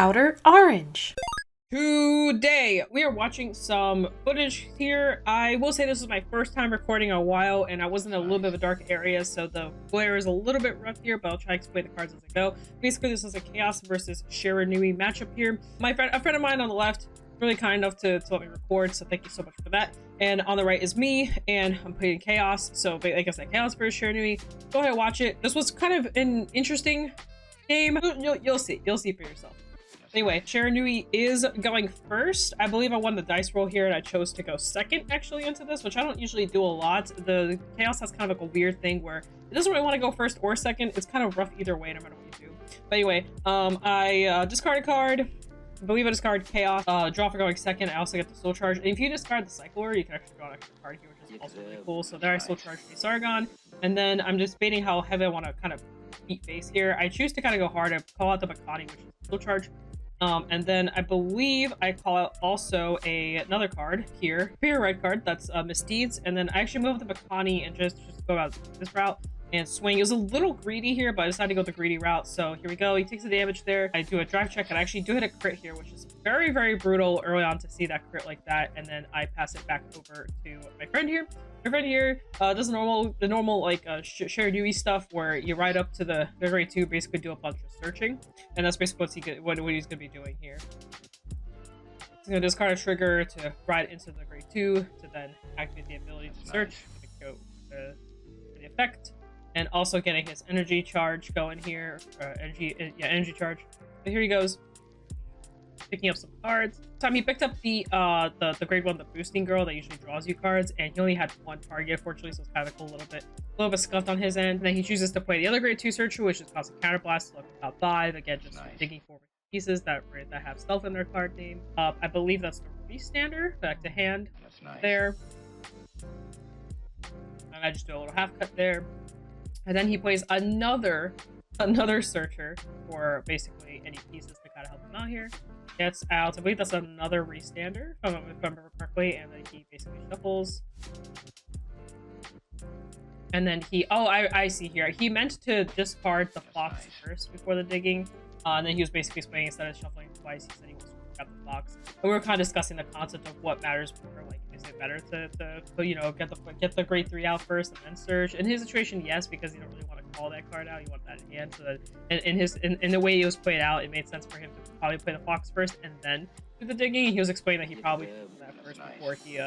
Outer Orange. Today, we are watching some footage here. I will say this is my first time recording in a while, and I was in a little bit of a dark area, so the glare is a little bit rough here, but I'll try to explain the cards as I go. Basically, this is a Kheios versus Shiranui matchup here. A friend of mine on the left, really kind enough to let me record, so thank you so much for that. And on the right is me, and I'm playing Kheios, so like I said, Kheios versus Shiranui. Go ahead and watch it. This was kind of an interesting game. You'll see for yourself. Anyway, Shiranui is going first. I believe I won the dice roll here, and I chose to go second actually into this, which I don't usually do a lot. The Kheios has kind of like a weird thing where it doesn't really want to go first or second. It's kind of rough either way, no matter what you do. But anyway, I discard a card. I believe I discard Kheios. Draw for going second. I also get the soul charge. And if you discard the cycler, you can actually draw an extra card here, which is also really cool. So there I soul charge the Sargon. And then I'm just debating how heavy I want to kind of beat face here. I choose to kind of go hard. I call out the Makani, which is soul charge. And then I believe I call out also another card here, red card, that's Misdeeds, and then I actually move the Makani and just go out this route and swing. It was a little greedy here, but I decided to go the greedy route, so here we go. He takes the damage there. I do a drive check, and I actually do hit a crit here, which is very, very brutal early on to see that crit like that, and then I pass it back over to my friend here. My friend here does the normal like Shiranui stuff where you ride up to the grade 2, basically do a bunch of searching, and that's basically what he's gonna be doing here. He's gonna discard a trigger to ride into the grade 2 to then activate the ability to search. Go for the effect, and also getting his energy charge going here. Energy charge. So here he goes, picking up some cards. This time he picked up the grade 1, the boosting girl that usually draws you cards, and he only had one target, fortunately, so it's kind of cool, a little bit scuffed on his end. And then he chooses to play the other grade 2 searcher, which is causing counterblast, so top 5, again, just digging for pieces that have stealth in their card name. I believe that's the restander, back to hand. That's nice. There. And I just do a little half cut there. And then he plays another searcher for basically any pieces to kind of help him out here. Gets out, I believe that's another restander, if I remember correctly, and then he basically shuffles. And then I see here, he meant to discard the fox first before the digging, and then he was basically swinging instead of shuffling twice. He said he was got the fox. And we were kind of discussing the concept of what matters more, like is it better to you know, get the grade 3 out first and then search? In his situation, yes, because you don't really want to call that card out, you want that in hand, so that in the way he was played out, it made sense for him to probably play the fox first and then do the digging. He was explaining that he probably did that first before he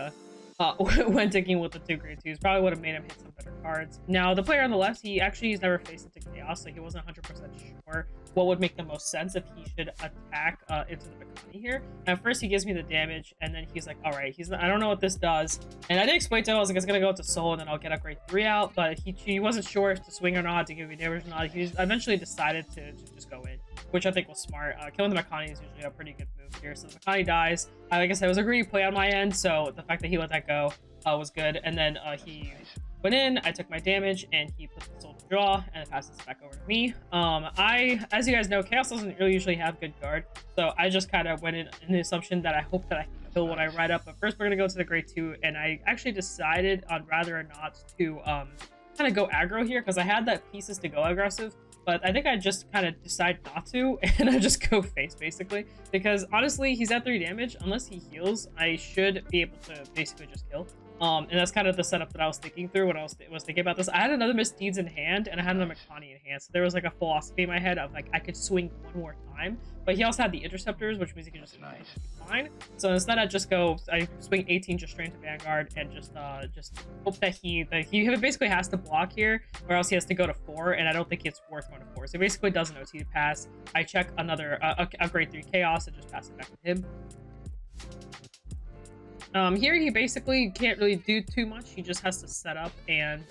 went digging with the 2 grade 2s. Probably would have made him hit some better cards. Now the player on the left, he's never faced into Kheios, so he wasn't 100% sure what would make the most sense if he should attack into the Makani here. And at first he gives me the damage, and then he's like, all right, I don't know what this does. And I did explain to him, I was like, it's gonna go to soul and then I'll get a grade 3 out, but he wasn't sure if to swing or not, to give me damage or not. He eventually decided to just go in, which I think was smart. Killing the Makani is usually a pretty good move here. So the Makani dies. I guess it was a greedy play on my end, so the fact that he let that go was good. And then he went in, I took my damage, and he put the soul to draw, and it passes back over to me. As you guys know, Kheios doesn't really usually have good guard, so I just kind of went in the assumption that I hope that I can kill when I ride up. But first we're gonna go to the grade 2, and I actually decided on rather or not to kind of go aggro here, because I had that pieces to go aggressive, but I think I just kind of decide not to, and I just go face, basically. Because, honestly, he's at 3 damage. Unless he heals, I should be able to basically just kill. And that's kind of the setup that I was thinking through when I was thinking about this. I had another Misdeeds in hand, and I had another Makani in hand, so there was like a philosophy in my head of like, I could swing one more time, but he also had the Interceptors, which means he could just fine. So instead I swing 18 just straight into Vanguard, and just hope that he basically has to block here, or else he has to go to 4, and I don't think it's worth going to 4. So he basically does an OT pass. I check another a grade 3 Kheios and just pass it back to him. Here he basically can't really do too much. He just has to set up and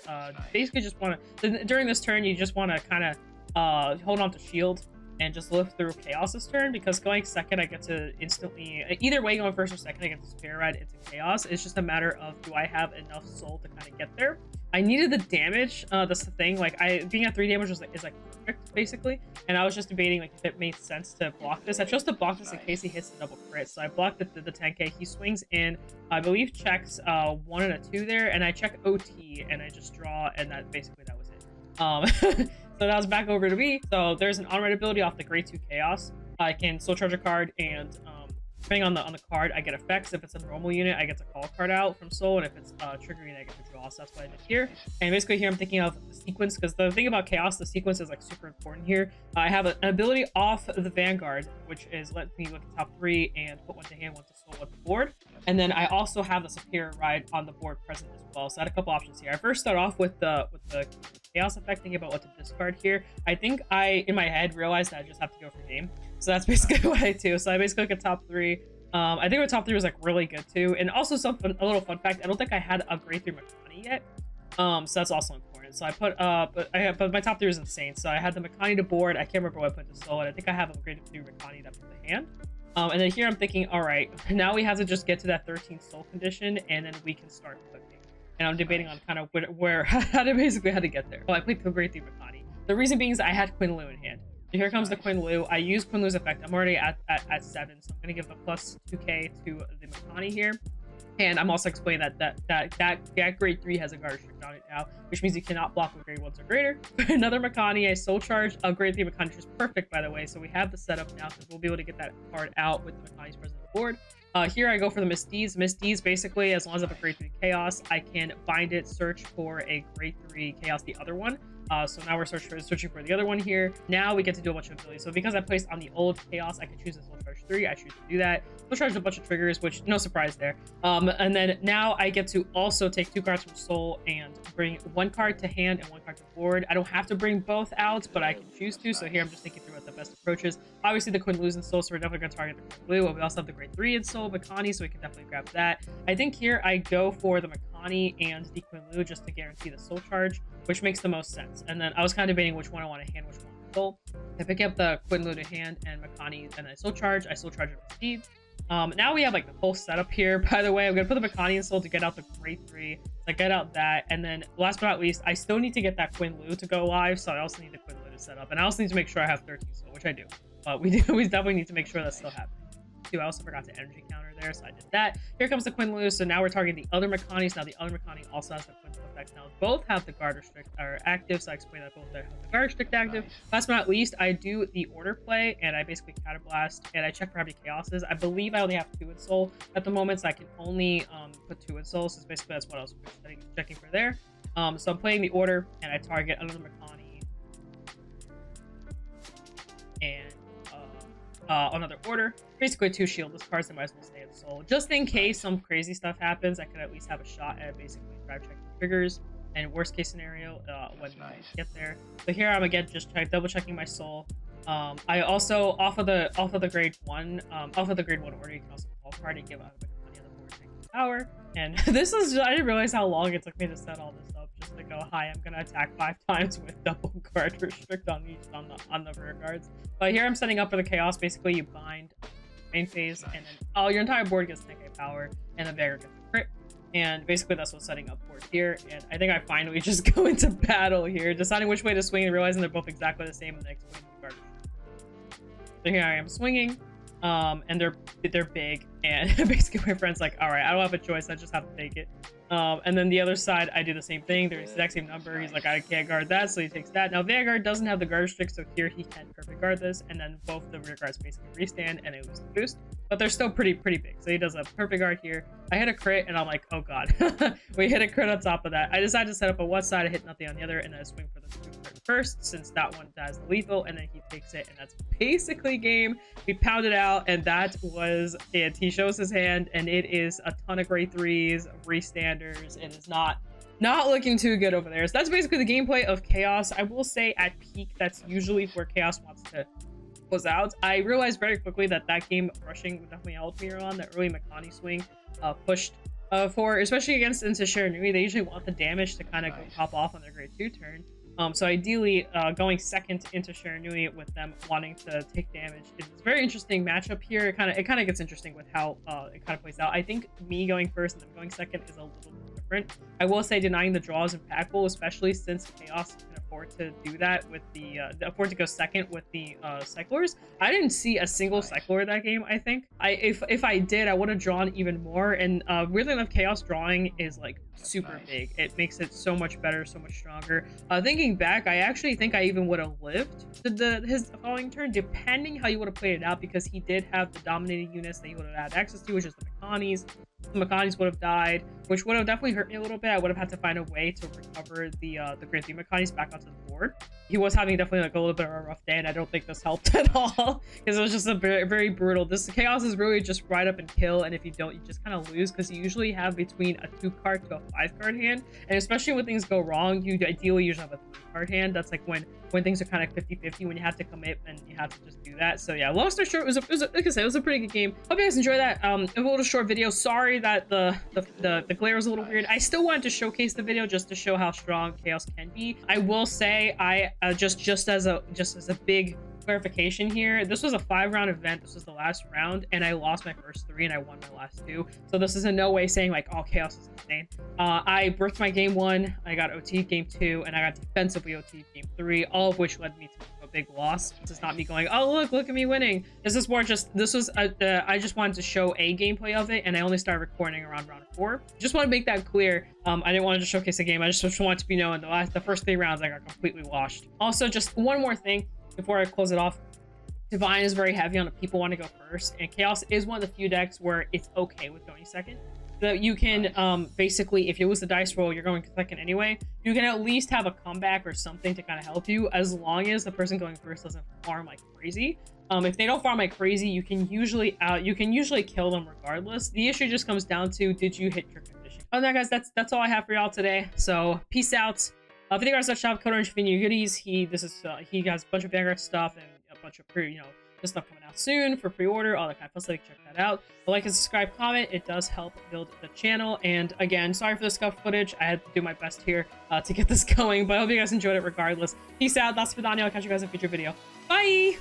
basically just want to, during this turn, you just want to kind of hold on to shield and just live through Kheios' turn, because going second, I get to instantly, either way, going first or second, I get to spare ride into Kheios. It's just a matter of, do I have enough soul to kind of get there? I needed the damage. That's the thing. Like, being at 3 damage is like perfect, basically. And I was just debating like if it made sense to block this. I chose to block this in case he hits the double crit. So I blocked the 10k. He swings in, I believe checks 1 and a 2 there, and I check OT and I just draw, and that was it. So that was back over to me. So there's an on-right ability off the grade 2 Kheios. I can soul charge a card, and depending on the card, I get effects. If it's a normal unit, I get to call a card out from soul, and if it's trigger unit, I get to draw. So that's what I did here. And basically here I'm thinking of the sequence, because the thing about Kheios, the sequence is like super important here. I have an ability off the Vanguard, which is let me look at top 3 and put 1 to hand, 1 to soul, 1 to board. And then I also have the Superior Ride on the board present as well. So I had a couple options here. I first start off with the Kheios effect, thinking about what to discard here. I think I, in my head, realized that I just have to go for game. So that's basically what I do. So I basically look at top 3. I think my top 3 was like really good too. And also a little fun fact, I don't think I had a grade 3 Makani yet. So that's also important. So I put but my top 3 was insane. So I had the Makani to board. I can't remember what I put to soul, and I think I have a grade 3 Makani that put the hand. And then here I'm thinking, all right, now we have to just get to that 13 soul condition, and then we can start cooking. And I'm debating on kind of where how to get there. So I played the grade 3 Makani. The reason being is I had Quinn Lu in hand. So here comes the Quinn Lu. I use Quinn Lu's effect. I'm already at 7, so I'm gonna give the plus 2k to the Makani here. And I'm also explaining that grade 3 has a guard restrict on it now, which means you cannot block with grade 1s or greater. Another Makani, I soul charge a grade 3 Makani, which is perfect, by the way. So we have the setup now, because we'll be able to get that card out with the Makani's present on the board. Here I go for the Misdeeds. Misdeeds, basically, as long as I have a grade 3 Kheios, I can bind it, search for a grade 3 Kheios, the other one. So now we're searching for the other one here. Now we get to do a bunch of abilities. So because I placed on the old Kheios, I can choose the Soul Charge 3. I choose to do that. Soul Charge a bunch of triggers, which no surprise there. And then now I get to also take 2 cards from Soul and bring 1 card to hand and 1 card to board. I don't have to bring both out, but I can choose to. So here I'm just thinking through what the best approach is. Obviously the Quinn Lu's in Soul, so we're definitely going to target the Quinn Lu. We also have the grade 3 in Soul, Makani, so we can definitely grab that. I think here I go for the Makani and the Quinn Lu just to guarantee the Soul Charge, which makes the most sense. And then I was kind of debating which one I want to hand, which one I want to soul. I pick up the Quinn Lu to hand and Makani, and I soul charge. I soul charge it with speed. Now we have like the full setup here. By the way, I'm gonna put the Makani in soul to get out the grade 3. So I get out that, and then last but not least, I still need to get that Quinn Lu to go live. So I also need the Quinn Lu to set up, and I also need to make sure I have 13 soul, which I do. But we definitely need to make sure that's still happening. I also forgot to energy counter there, so I did that. Here comes the Quinn Lu, so now we're targeting the other Makanis. Now the other Makani also has the Quinn Lu effect. Now both have the guard restrict are active, so I explained that both have the guard restrict active. Last but not least, I do the order play, and I basically counterblast, and I check for how many chaoses. I believe I only have 2 in soul at the moment, so I can only put 2 in soul. So basically that's what I was checking for there. So I'm playing the order, and I target another Makani and another order. Basically 2 shieldless cards that might as well stay in soul. Just in case some crazy stuff happens, I could at least have a shot at basically drive checking triggers. And worst case scenario, when I get there. So here I'm again just double checking my soul. I also off of the grade 1 order, you can also call card and give out a Makani on the board taking power. And this is I didn't realize how long it took me to set all this up. Just to go, hi, I'm gonna attack 5 times with double guard restrict on each on the rear guards. But here I'm setting up for the Kheios. Basically, you bind main phase, and then your entire board gets 10k power, and the Vanguard gets a crit. And basically that's what's setting up for here. And I think I finally just go into battle here, deciding which way to swing and realizing they're both exactly the same, and then explaining the guard. So here I am swinging, and they're big, and basically my friend's like, all right, I don't have a choice, I just have to take it. And then the other side, I do the same thing. They're the exact same number. He's like, I can't guard that, so he takes that. Now Vanguard doesn't have the guard restrict, so here he can perfect guard this, and then both the rear guards basically restand, and it was the boost. But they're still pretty big. So he does a perfect guard here. I hit a crit, and I'm like, oh god. We hit a crit on top of that. I decided to set up on one side, I hit nothing on the other, and then I swing for the crit first, since that one has the lethal, and then he takes it, and that's basically game. We pounded out, and that was it. He shows his hand, and it is a ton of grade 3s, restanders. It is not looking too good over there. So that's basically the gameplay of Kheios. I will say at peak, that's usually where Kheios wants to close out. I realized very quickly that game rushing would definitely help me on the early Makani swing pushed for, especially against into Shiranui. They usually want the damage to kind of go pop off on their grade 2 turn. So ideally, going second into Shiranui with them wanting to take damage is a very interesting matchup here. It kind of gets interesting with how it kind of plays out. I think me going first and them going second is a little bit different. I will say denying the draw is impactful, especially since Kheios can afford to do that with the afford to go second with the cyclers. I didn't see a single cycler that game. I think if I did, I would have drawn even more. And weirdly enough, Kheios drawing is like super big. It makes it so much better, so much stronger. Thinking back, I actually think I even would have lived to his following turn, depending how you would have played it out, because he did have the dominating units that he would have had access to, which is the Mekanis. The Mekanis would have died, which would have definitely hurt me a little bit. I would have had to find a way to recover the Grade 3 Mekanis back onto the board. He was having definitely like a little bit of a rough day, and I don't think this helped at all, because it was just a very, very brutal. This Kheios is really just ride up and kill, and if you don't, you just kind of lose, because you usually have between a 2-card to a 5-card hand, and especially when things go wrong, you ideally usually have a 3-card hand. That's like when things are kind of 50-50, when you have to commit and you have to just do that. So yeah, long story short, it was like I said, it was a pretty good game. Hope you guys enjoyed that. A little short video. Sorry that the glare was a little weird. I still wanted to showcase the video just to show how strong Kheios can be. I will say, I just as a big clarification here, this was a 5-round event. This was the last round, and I lost my first 3 and I won my last 2. So this is in no way saying like, oh, Kheios is insane. I birthed my game 1, I got OT game 2, and I got defensively OT game 3, all of which led me to a big loss. This is not me going, oh look at me winning. This is more just, this was I just wanted to show a gameplay of it, and I only started recording around round 4. Just want to make that clear. I didn't want to just showcase a game. I just wanted to be known the first 3 rounds I got completely washed. Also, just one more thing before I close it off. Divine is very heavy on if people want to go first, and Kheios is one of the few decks where it's okay with going second. So you can basically, if you lose the dice roll, you're going second anyway, you can at least have a comeback or something to kind of help you, as long as the person going first doesn't farm like crazy. If they don't farm like crazy, you can usually kill them regardless. The issue just comes down to, did you hit your condition? Other than that, guys, that's all I have for y'all today. So peace out. If you guys shop OuterOrange for new goodies, he has a bunch of Vanguard stuff and a bunch of this stuff coming out soon for pre-order, all that kind of stuff. Check that out. Like and subscribe, comment. It does help build the channel. And again, sorry for the scuff footage. I had to do my best here to get this going, but I hope you guys enjoyed it regardless. Peace out. That's for Daniel. I'll catch you guys in a future video. Bye.